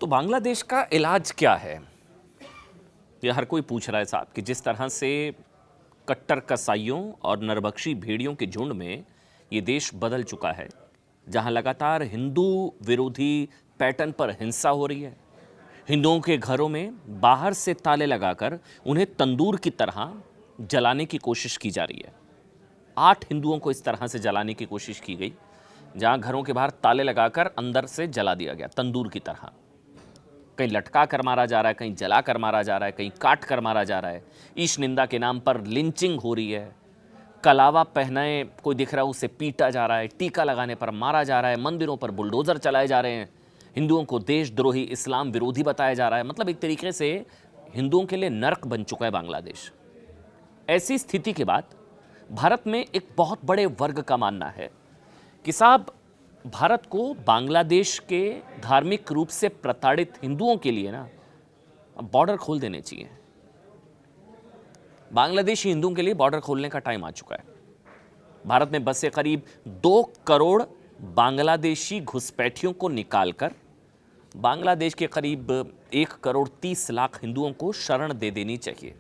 तो बांग्लादेश का इलाज क्या है, ये हर कोई पूछ रहा है साहब। कि जिस तरह से कट्टर कसाईयों और नरभक्षी भेड़ियों के झुंड में ये देश बदल चुका है, जहां लगातार हिंदू विरोधी पैटर्न पर हिंसा हो रही है, हिंदुओं के घरों में बाहर से ताले लगाकर उन्हें तंदूर की तरह जलाने की कोशिश की जा रही है। 8 हिंदुओं को इस तरह से जलाने की कोशिश की गई, जहां घरों के बाहर ताले लगाकर अंदर से जला दिया गया तंदूर की तरह। कहीं लटका कर मारा जा रहा है, कहीं जला कर मारा जा रहा है, कहीं काट कर मारा जा रहा है। ईश निंदा के नाम पर लिंचिंग हो रही है। कलावा पहनाए कोई दिख रहा है उसे पीटा जा रहा है, टीका लगाने पर मारा जा रहा है, मंदिरों पर बुलडोजर चलाए जा रहे हैं, हिंदुओं को देशद्रोही इस्लाम विरोधी बताया जा रहा है। मतलब एक तरीके से हिंदुओं के लिए नर्क बन चुका है बांग्लादेश। ऐसी स्थिति के बाद भारत में एक बहुत बड़े वर्ग का मानना है कि साहब भारत को बांग्लादेश के धार्मिक रूप से प्रताड़ित हिंदुओं के लिए ना बॉर्डर खोल देने चाहिए। बांग्लादेशी हिंदुओं के लिए बॉर्डर खोलने का टाइम आ चुका है। भारत में बसे करीब 2 करोड़ बांग्लादेशी घुसपैठियों को निकालकर बांग्लादेश के करीब 1 करोड़ 30 लाख हिंदुओं को शरण दे देनी चाहिए।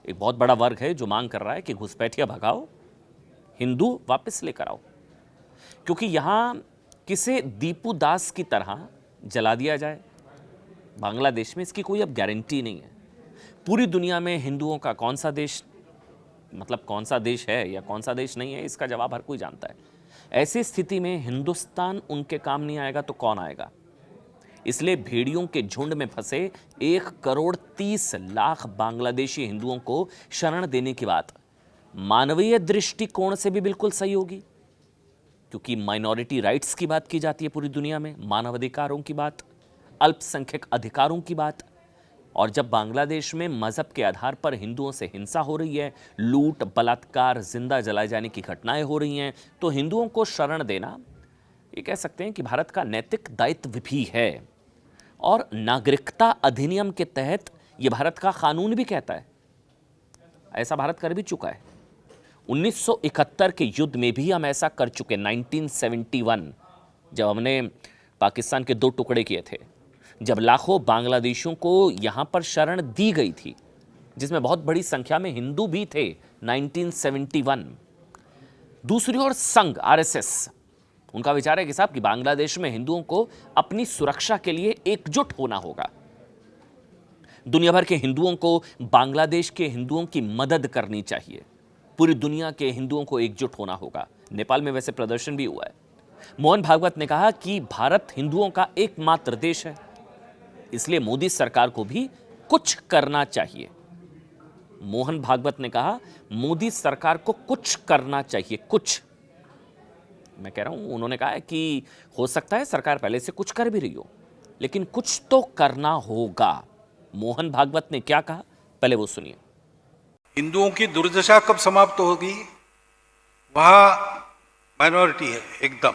एक बहुत बड़ा वर्ग है जो मांग कर रहा है कि घुसपैठिया भगाओ, हिंदू वापस लेकर आओ, क्योंकि यहां किसे दीपू दास की तरह जला दिया जाए बांग्लादेश में, इसकी कोई अब गारंटी नहीं है। पूरी दुनिया में हिंदुओं का कौन सा देश, मतलब कौन सा देश है या कौन सा देश नहीं है, इसका जवाब हर कोई जानता है। ऐसी स्थिति में हिंदुस्तान उनके काम नहीं आएगा तो कौन आएगा? इसलिए भेड़ियों के झुंड में फंसे 1 करोड़ 30 लाख बांग्लादेशी हिंदुओं को शरण देने की बात मानवीय दृष्टिकोण से भी बिल्कुल सही होगी, क्योंकि माइनॉरिटी राइट्स की बात की जाती है पूरी दुनिया में, मानवाधिकारों की बात, अल्पसंख्यक अधिकारों की बात। और जब बांग्लादेश में मजहब के आधार पर हिंदुओं से हिंसा हो रही है, लूट, बलात्कार, जिंदा जलाए जाने की घटनाएं हो रही हैं, तो हिंदुओं को शरण देना, ये कह सकते हैं कि भारत का नैतिक दायित्व भी है। और नागरिकता अधिनियम के तहत यह भारत का कानून भी कहता है। ऐसा भारत कर भी चुका है। 1971 के युद्ध में भी हम ऐसा कर चुके। 1971 जब हमने पाकिस्तान के 2 टुकड़े किए थे, जब लाखों बांग्लादेशियों को यहां पर शरण दी गई थी, जिसमें बहुत बड़ी संख्या में हिंदू भी थे। 1971। दूसरी ओर संघ आरएसएस, उनका विचार है कि साहब कि बांग्लादेश में हिंदुओं को अपनी सुरक्षा के लिए एकजुट होना होगा। दुनिया भर के हिंदुओं को बांग्लादेश के हिंदुओं की मदद करनी चाहिए। पूरी दुनिया के हिंदुओं को एकजुट होना होगा। नेपाल में वैसे प्रदर्शन भी हुआ है। मोहन भागवत ने कहा कि भारत हिंदुओं का एकमात्र देश है, इसलिए मोदी सरकार को भी कुछ करना चाहिए। मोहन भागवत ने कहा मोदी सरकार को कुछ करना चाहिए। कुछ, मैं कह रहा हूं, उन्होंने कहा है कि हो सकता है सरकार पहले से कुछ कर भी रही हो, लेकिन कुछ तो करना होगा। मोहन भागवत ने क्या कहा, पहले वो सुनिए। हिंदुओं की दुर्दशा कब समाप्त होगी? वहां माइनॉरिटी है एकदम,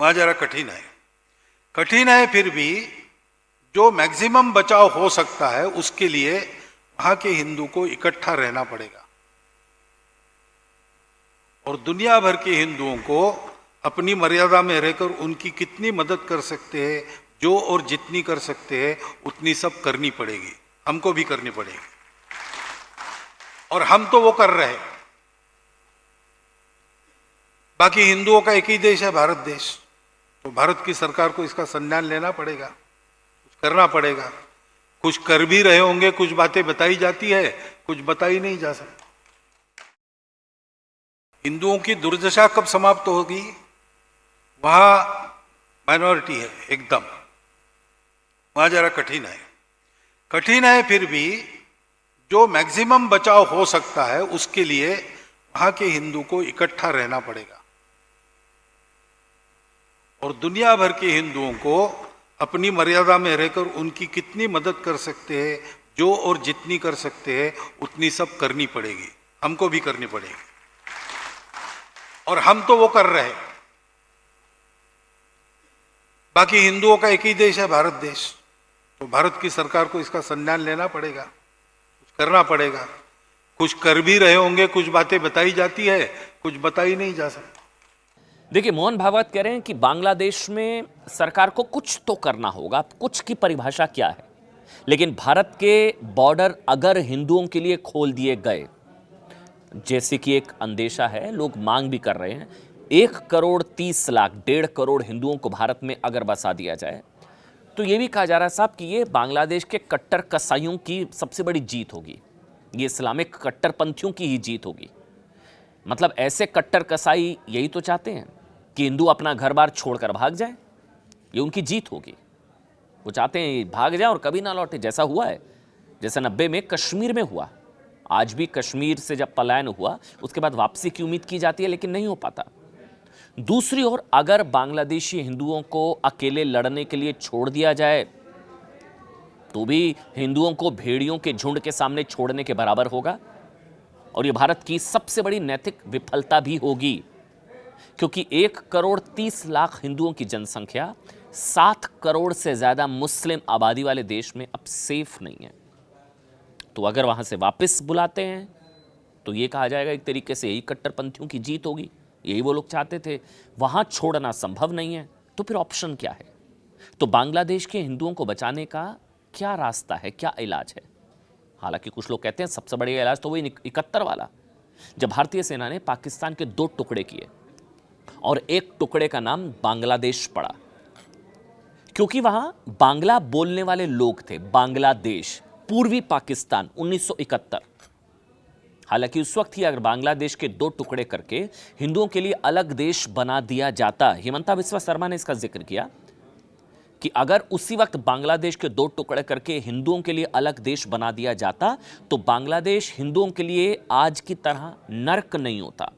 वहां जरा कठिन है, फिर भी जो मैक्सिमम बचाव हो सकता है उसके लिए वहां के हिंदू को इकट्ठा रहना पड़ेगा। और दुनिया भर के हिंदुओं को अपनी मर्यादा में रहकर उनकी कितनी मदद कर सकते हैं, जो और जितनी कर सकते हैं उतनी सब करनी पड़ेगी, हमको भी करनी पड़ेगी। और हम तो वो कर रहे हैं। बाकी हिंदुओं का एक ही देश है, भारत देश। तो भारत की सरकार को इसका संज्ञान लेना पड़ेगा, कुछ करना पड़ेगा। कुछ कर भी रहे होंगे, कुछ बातें बताई जाती है, कुछ बताई नहीं जा सकती। हिंदुओं की दुर्दशा कब समाप्त होगी? वहां माइनॉरिटी है एकदम, वहां जरा कठिन है, फिर भी जो मैक्सिमम बचाव हो सकता है उसके लिए वहां के हिंदू को इकट्ठा रहना पड़ेगा। और दुनिया भर के हिंदुओं को अपनी मर्यादा में रहकर उनकी कितनी मदद कर सकते हैं, जो और जितनी कर सकते हैं उतनी सब करनी पड़ेगी, हमको भी करनी पड़ेगी। और हम तो वो कर रहे हैं। बाकी हिंदुओं का एक ही देश है, भारत देश। तो भारत की सरकार को इसका संज्ञान लेना पड़ेगा, कुछ करना पड़ेगा। कुछ कर भी रहे होंगे, कुछ बातें बताई जाती है, कुछ बताई नहीं जा सकती। देखिए, मोहन भागवत कह रहे हैं कि बांग्लादेश में सरकार को कुछ तो करना होगा। कुछ की परिभाषा क्या है? लेकिन भारत के बॉर्डर अगर हिंदुओं के लिए खोल दिए गए, जैसे कि एक अंदेशा है, लोग मांग भी कर रहे हैं, 1,30,00,000 1.5 करोड़ हिंदुओं को भारत में अगर बसा दिया जाए, तो ये भी कहा जा रहा है साहब कि ये बांग्लादेश के कट्टर कसाईयों की सबसे बड़ी जीत होगी। ये इस्लामिक कट्टरपंथियों की ही जीत होगी। मतलब ऐसे कट्टर कसाई यही तो चाहते हैं कि हिंदू अपना घर बार छोड़कर भाग जाए। ये उनकी जीत होगी। वो चाहते हैं भाग जाए और कभी ना लौटे, जैसा हुआ है, जैसे 90 में कश्मीर में हुआ। आज भी कश्मीर से जब पलायन हुआ, उसके बाद वापसी की उम्मीद की जाती है, लेकिन नहीं हो पाता। दूसरी ओर अगर बांग्लादेशी हिंदुओं को अकेले लड़ने के लिए छोड़ दिया जाए, तो भी हिंदुओं को भेड़ियों के झुंड के सामने छोड़ने के बराबर होगा। और ये भारत की सबसे बड़ी नैतिक विफलता भी होगी, क्योंकि 1,30,00,000 हिंदुओं की जनसंख्या 7 करोड़ से ज्यादा मुस्लिम आबादी वाले देश में अब सेफ नहीं है। तो अगर वहां से वापस बुलाते हैं, तो ये कहा जाएगा एक तरीके से यही कट्टरपंथियों की जीत होगी। यही वो लोग चाहते थे। वहां छोड़ना संभव नहीं है, तो फिर ऑप्शन क्या है? तो बांग्लादेश के हिंदुओं को बचाने का क्या रास्ता है, क्या इलाज है? हालांकि कुछ लोग कहते हैं सबसे बड़ा इलाज तो वही 71 वाला, जब भारतीय सेना ने पाकिस्तान के 2 टुकड़े किए और एक टुकड़े का नाम बांग्लादेश पड़ा, क्योंकि वहां बांग्ला बोलने वाले लोग थे। बांग्लादेश, पूर्वी पाकिस्तान, 1971। हालांकि उस वक्त ही अगर बांग्लादेश के 2 टुकड़े करके हिंदुओं के लिए अलग देश बना दिया जाता, हिमंता बिस्वा शर्मा ने इसका जिक्र किया कि अगर उसी वक्त बांग्लादेश के 2 टुकड़े करके हिंदुओं के लिए अलग देश बना दिया जाता, तो बांग्लादेश हिंदुओं के लिए आज की तरह नर्क नहीं होता।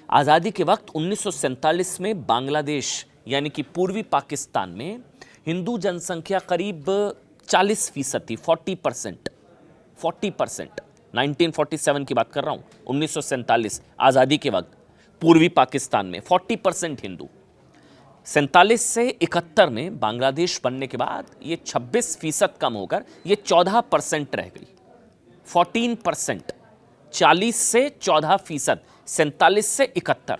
आज़ादी के वक्त 1947 में बांग्लादेश यानी कि पूर्वी पाकिस्तान में हिंदू जनसंख्या करीब 40% थी, 40%। 1947 की बात कर रहा हूं, 1947 आज़ादी के वक्त पूर्वी पाकिस्तान में 40% हिंदू। 47 से 71 में बांग्लादेश बनने के बाद ये 26% कम होकर ये 14% रह गई। 14%, 40 से 14%, 47 से 71।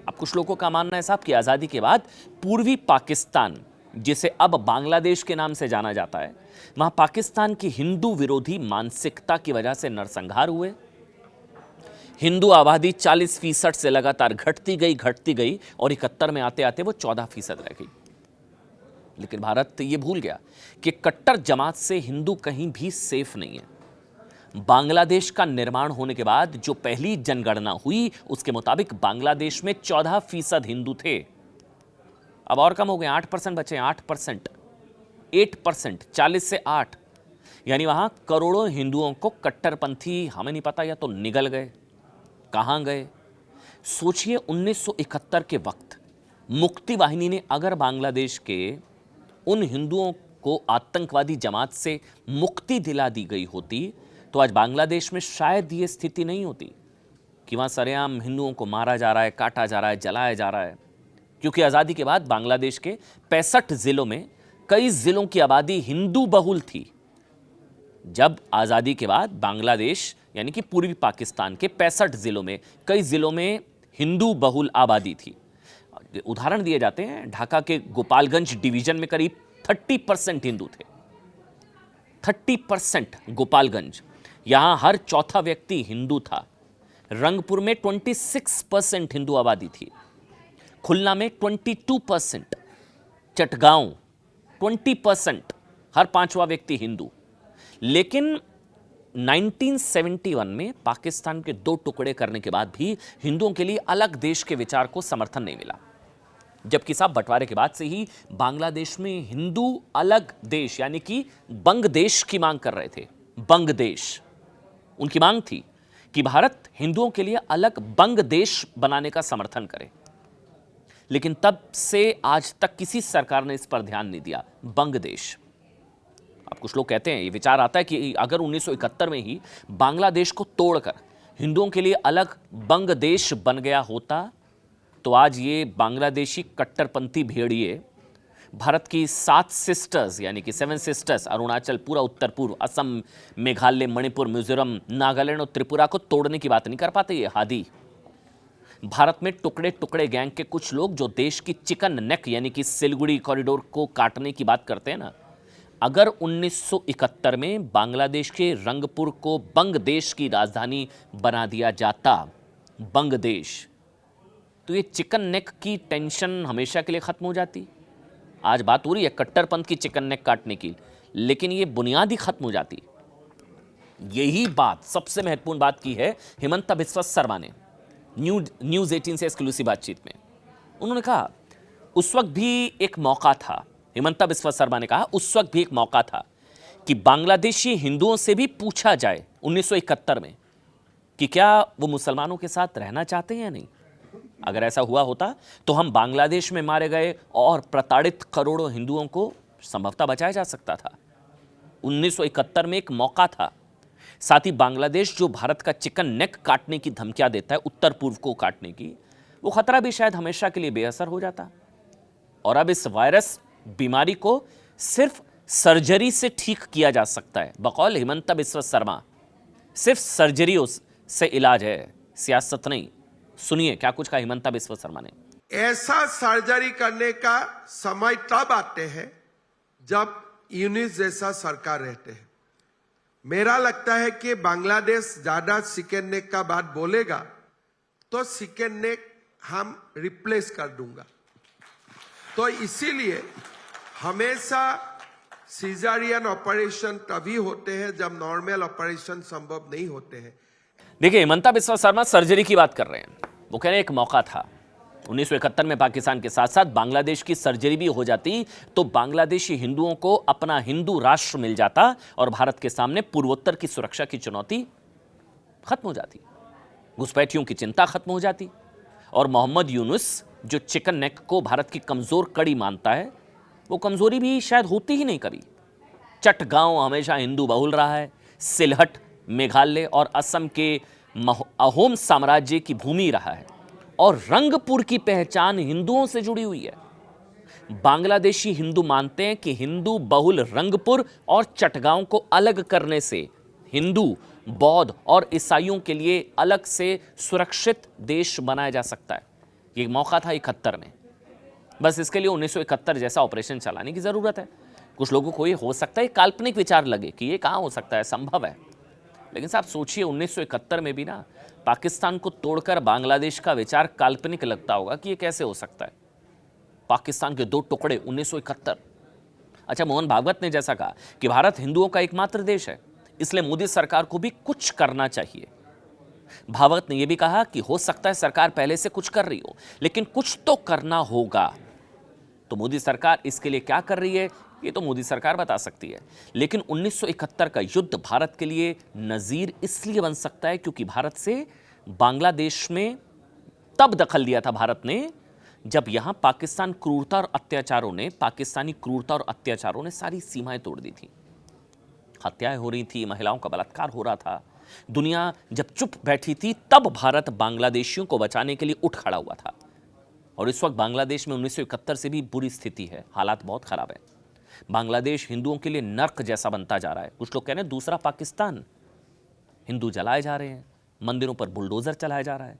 अब कुछ लोगों का मानना है साहब कि आज़ादी के बाद पूर्वी पाकिस्तान, जिसे अब बांग्लादेश के नाम से जाना जाता है, वहां पाकिस्तान की हिंदू विरोधी मानसिकता की वजह से नरसंहार हुए। हिंदू आबादी 40% से लगातार घटती गई और 71 में आते आते वो 14% रह गई। लेकिन भारत ये भूल गया कि कट्टर जमात से हिंदू कहीं भी सेफ नहीं है। बांग्लादेश का निर्माण होने के बाद जो पहली जनगणना हुई, उसके मुताबिक बांग्लादेश में 14% हिंदू थे। अब और कम हो गए, 8% बचे, 8%, 8%, 40 से 8, यानी वहां करोड़ों हिंदुओं को कट्टरपंथी, हमें नहीं पता या तो निगल गए, कहां गए। सोचिए 1971 के वक्त मुक्ति वाहिनी ने अगर बांग्लादेश के उन हिंदुओं को आतंकवादी जमात से मुक्ति दिला दी गई होती, तो आज बांग्लादेश में शायद ये स्थिति नहीं होती कि वहां सरेआम हिंदुओं को मारा जा रहा है, काटा जा रहा है, जलाया जा रहा है। क्योंकि आज़ादी के बाद बांग्लादेश के 65 जिलों में कई जिलों की आबादी हिंदू बहुल थी। जब आज़ादी के बाद बांग्लादेश यानी कि पूर्वी पाकिस्तान के 65 जिलों में कई जिलों में हिंदू बहुल आबादी थी। उदाहरण दिए जाते हैं, ढाका के गोपालगंज डिवीजन में करीब 30% हिंदू थे। 30% गोपालगंज, यहां हर चौथा व्यक्ति हिंदू था। रंगपुर में 26% हिंदू आबादी थी। खुलना में 22%, चटगांव 20%, हर 5वां व्यक्ति हिंदू। लेकिन 1971 में पाकिस्तान के 2 टुकड़े करने के बाद भी हिंदुओं के लिए अलग देश के विचार को समर्थन नहीं मिला। जबकि साहब बंटवारे के बाद से ही बांग्लादेश में हिंदू अलग देश यानी कि बंगदेश की मांग कर रहे थे। बंगदेश, उनकी मांग थी कि भारत हिंदुओं के लिए अलग बंगदेश बनाने का समर्थन करे। लेकिन तब से आज तक किसी सरकार ने इस पर ध्यान नहीं दिया। बंगदेश, अब कुछ लोग कहते हैं, ये विचार आता है कि अगर 1971 में ही बांग्लादेश को तोड़कर हिंदुओं के लिए अलग बंगदेश बन गया होता, तो आज ये बांग्लादेशी कट्टरपंथी भेड़िए भारत की 7 सिस्टर्स यानी कि 7 सिस्टर्स, अरुणाचल, पूरा उत्तर पूर्व, असम, मेघालय, मणिपुर, मिजोरम, नागालैंड और त्रिपुरा को तोड़ने की बात नहीं कर पाते। ये हादी भारत में टुकड़े टुकड़े गैंग के कुछ लोग जो देश की चिकन नेक यानी कि सिलगुड़ी कॉरिडोर को काटने की बात करते हैं ना, अगर 1971 में बांग्लादेश के रंगपुर को बंगदेश की राजधानी बना दिया जाता, बंगदेश, तो ये चिकन नेक की टेंशन हमेशा के लिए खत्म हो जाती। आज बात हो रही है कट्टरपंथ की चिकन नेक काटने की, लेकिन ये बुनियादी खत्म हो जाती। यही बात सबसे महत्वपूर्ण बात की है हिमंता बिस्वा शर्मा ने न्यूज़ 18 से एक्सक्लूसिव बातचीत में। उन्होंने कहा उस वक्त भी एक मौका था, हिमंता बिस्वा शर्मा ने कहा उस वक्त भी एक मौका था कि बांग्लादेशी हिंदुओं से भी पूछा जाए 1971 में कि क्या वो मुसलमानों के साथ रहना चाहते हैं या नहीं। अगर ऐसा हुआ होता तो हम बांग्लादेश में मारे गए और प्रताड़ित करोड़ों हिंदुओं को संभवतः बचाया जा सकता था। 1971 में एक मौका था। साथ ही बांग्लादेश जो भारत का चिकन नेक काटने की धमकियां देता है, उत्तर पूर्व को काटने की, वो खतरा भी शायद हमेशा के लिए बेअसर हो जाता। और अब इस वायरस बीमारी को सिर्फ सर्जरी से ठीक किया जा सकता है। बकौल हिमंता बिस्वा शर्मा, सिर्फ सर्जरी से इलाज है, सियासत नहीं। सुनिए क्या कुछ कहा हिमंता बिस्वा शर्मा ने। ऐसा सर्जरी करने का समय तब आते हैं जब यूनिस जैसा सरकार रहते हैं। मेरा लगता है कि बांग्लादेश ज्यादा चिकन नेक का बात बोलेगा तो चिकन नेक हम रिप्लेस कर दूंगा। तो इसीलिए हमेशा सीजरियन ऑपरेशन तभी होते हैं जब नॉर्मल ऑपरेशन संभव नहीं होते हैं। देखिए हिमंता बिस्वा शर्मा सर्जरी की बात कर रहे हैं। वो कह रहे हैं एक मौका था 1971 में पाकिस्तान के साथ साथ बांग्लादेश की सर्जरी भी हो जाती तो बांग्लादेशी हिंदुओं को अपना हिंदू राष्ट्र मिल जाता और भारत के सामने पूर्वोत्तर की सुरक्षा की चुनौती खत्म हो जाती, घुसपैठियों की चिंता खत्म हो जाती और मोहम्मद यूनुस जो चिकन नेक को भारत की कमजोर कड़ी मानता है, वो कमजोरी भी शायद होती ही नहीं कभी। चटगांव हमेशा हिंदू बहुल रहा है। सिलहट मेघालय और असम के अहोम साम्राज्य की भूमि रहा है और रंगपुर की पहचान हिंदुओं से जुड़ी हुई है। बांग्लादेशी हिंदू मानते हैं कि हिंदू बहुल रंगपुर और चटगांव को अलग करने से हिंदू, बौद्ध और ईसाइयों के लिए अलग से सुरक्षित देश बनाया जा सकता है। ये मौका था 71 में। बस इसके लिए 1971 जैसा ऑपरेशन चलाने की जरूरत है। कुछ लोगों को ये हो सकता है काल्पनिक विचार लगे कि ये कहां हो सकता है, संभव है, लेकिन साहब सोचिए 1971 में भी ना पाकिस्तान को तोड़कर बांग्लादेश का विचार काल्पनिक लगता होगा कि ये कैसे हो सकता है। पाकिस्तान के 2 टुकड़े 1971। अच्छा, मोहन भागवत ने जैसा कहा कि भारत हिंदुओं का एकमात्र देश है, इसलिए मोदी सरकार को भी कुछ करना चाहिए। भागवत ने यह भी कहा कि हो सकता है सरकार पहले से कुछ कर रही हो, लेकिन कुछ तो करना होगा। तो मोदी सरकार इसके लिए क्या कर रही है, ये तो मोदी सरकार बता सकती है। लेकिन 1971 का युद्ध भारत के लिए नजीर इसलिए बन सकता है क्योंकि भारत से बांग्लादेश में तब दखल दिया था भारत ने जब यहां पाकिस्तानी क्रूरता और अत्याचारों ने सारी सीमाएं तोड़ दी थी। हत्याएं हो रही थी, महिलाओं का बलात्कार हो रहा था। दुनिया जब चुप बैठी थी तब भारत बांग्लादेशियों को बचाने के लिए उठ खड़ा हुआ था। और इस वक्त बांग्लादेश में 1971 से भी बुरी स्थिति है, हालात बहुत खराब है। बांग्लादेश हिंदुओं के लिए नर्क जैसा बनता जा रहा है। कुछ लोग कह रहे हैं दूसरा पाकिस्तान। हिंदू जलाए जा रहे हैं, मंदिरों पर बुलडोजर चलाया जा रहा है।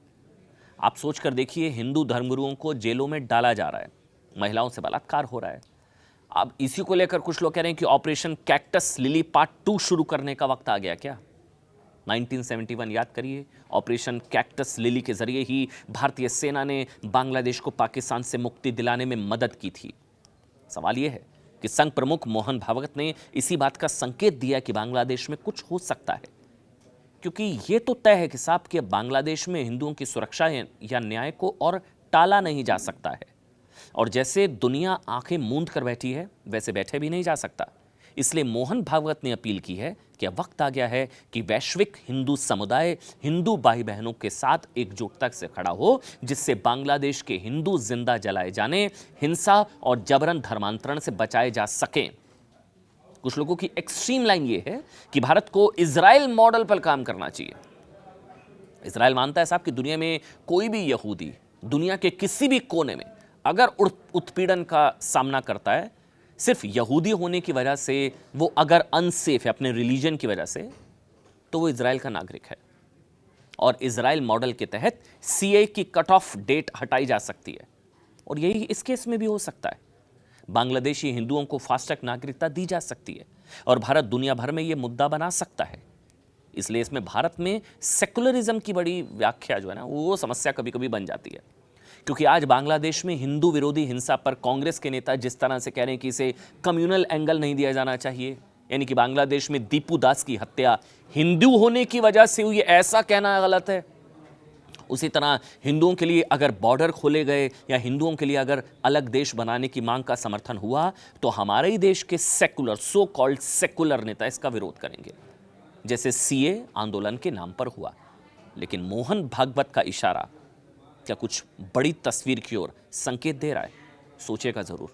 आप सोचकर देखिए, हिंदू धर्मगुरुओं को जेलों में डाला जा रहा है, महिलाओं से बलात्कार हो रहा है। अब इसी को लेकर कुछ लोग कह रहे हैं कि ऑपरेशन कैक्टस लिली पार्ट 2 शुरू करने का वक्त आ गया क्या। 1971 याद करिए, ऑपरेशन कैक्टस लिली के जरिए ही भारतीय सेना ने बांग्लादेश को पाकिस्तान से मुक्ति दिलाने में मदद की थी। सवाल यह है कि संघ प्रमुख मोहन भागवत ने इसी बात का संकेत दिया कि बांग्लादेश में कुछ हो सकता है, क्योंकि यह तो तय है कि साहब कि बांग्लादेश में हिंदुओं की सुरक्षा या न्याय को और टाला नहीं जा सकता है। और जैसे दुनिया आंखें मूंद कर बैठी है, वैसे बैठे भी नहीं जा सकता। इसलिए मोहन भागवत ने अपील की है कि अब वक्त आ गया है कि वैश्विक हिंदू समुदाय हिंदू भाई बहनों के साथ एकजुटता से खड़ा हो, जिससे बांग्लादेश के हिंदू जिंदा जलाए जाने, हिंसा और जबरन धर्मांतरण से बचाए जा सकें। कुछ लोगों की एक्सट्रीम लाइन ये है कि भारत को इजराइल मॉडल पर काम करना चाहिए। इजराइल मानता है साहब कि दुनिया में कोई भी यहूदी दुनिया के किसी भी कोने में अगर उत्पीड़न का सामना करता है, सिर्फ यहूदी होने की वजह से वो अगर अनसेफ है अपने रिलीजन की वजह से, तो वो इजराइल का नागरिक है। और इजराइल मॉडल के तहत सीए की कट ऑफ डेट हटाई जा सकती है। और यही इस केस में भी हो सकता है। बांग्लादेशी हिंदुओं को फास्ट ट्रैक नागरिकता दी जा सकती है और भारत दुनिया भर में यह मुद्दा बना सकता है। इसलिए इसमें भारत में सेकुलरिज्म की बड़ी व्याख्या जो है ना, वो समस्या कभी कभी बन जाती है। क्योंकि आज बांग्लादेश में हिंदू विरोधी हिंसा पर कांग्रेस के नेता जिस तरह से कह रहे हैं कि इसे कम्युनल एंगल नहीं दिया जाना चाहिए, यानी कि बांग्लादेश में दीपू दास की हत्या हिंदू होने की वजह से हुई, ऐसा कहना गलत है। उसी तरह हिंदुओं के लिए अगर बॉर्डर खोले गए या हिंदुओं के लिए अगर अलग देश बनाने की मांग का समर्थन हुआ तो हमारे ही देश के सेकुलर, सो कॉल्ड सेकुलर नेता इसका विरोध करेंगे, जैसे सीए आंदोलन के नाम पर हुआ। लेकिन मोहन भागवत का इशारा क्या कुछ बड़ी तस्वीर की ओर संकेत दे रहा है? सोचेगा जरूर।